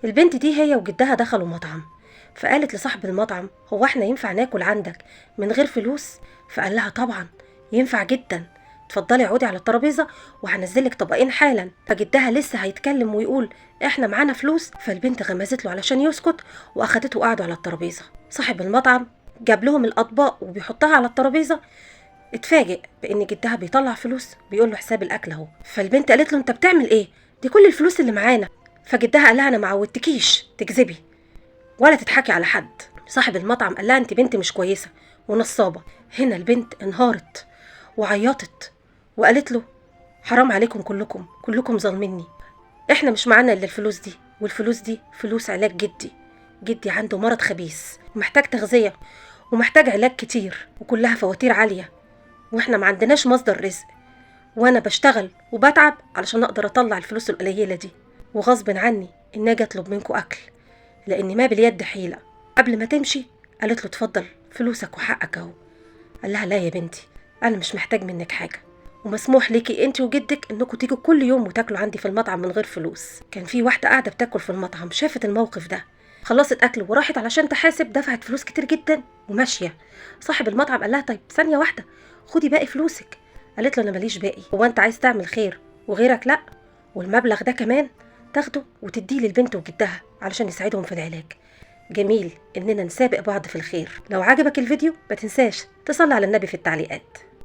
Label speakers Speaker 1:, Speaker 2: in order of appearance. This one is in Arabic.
Speaker 1: البنت دي هي وجدها دخلوا مطعم، فقالت لصاحب المطعم هو احنا ينفع ناكل عندك من غير فلوس؟ فقال لها طبعا ينفع جدا، اتفضلي اقعدي على الترابيزه وهنزلك طبقين حالا. فجدها لسه هيتكلم ويقول احنا معانا فلوس، فالبنت غمزت له علشان يسكت واخدته وقعدوا على الترابيزه. صاحب المطعم جاب لهم الاطباق وبيحطها على الترابيزه، اتفاجئ بان جدها بيطلع فلوس بيقول له حساب الاكل اهو. فالبنت قالت له انت بتعمل ايه؟ دي كل الفلوس اللي معانا. فجدها قال لها انا ما عودتكيش تكذبي ولا تضحكي على حد. صاحب المطعم قال لها انت بنت مش كويسه ونصابه. هنا البنت انهارت وعيطت وقالت له حرام عليكم كلكم ظالميني، احنا مش معانا الا الفلوس دي، والفلوس دي فلوس علاج جدي عنده مرض خبيث ومحتاج تغذيه ومحتاج علاج كتير وكلها فواتير عاليه، واحنا ما عندناش مصدر رزق، وانا بشتغل وبتعب علشان اقدر اطلع الفلوس القليله دي، وغصب عني اني اجي اطلب منكم اكل لاني ما باليد حيله. قبل ما تمشي قالت له اتفضل فلوسك وحقك اهو. قال لها لا يا بنتي، انا مش محتاج منك حاجه، ومسموح ليكي انت وجدك انكم تيجوا كل يوم وتاكلوا عندي في المطعم من غير فلوس. كان في واحده قاعده بتاكل في المطعم شافت الموقف ده، خلصت اكل وراحت علشان تحاسب، دفعت فلوس كتير جدا وماشيه. صاحب المطعم قال لها طيب ثانيه واحده، خدي باقي فلوسك. قالت له انا ماليش باقي، هو انت عايز تعمل خير وغيرك لا؟ والمبلغ ده كمان تاخده وتديه للبنت وجدها علشان يساعدهم في العلاج. جميل اننا نسابق بعض في الخير. لو عجبك الفيديو ما تنساش تصلي على النبي في التعليقات.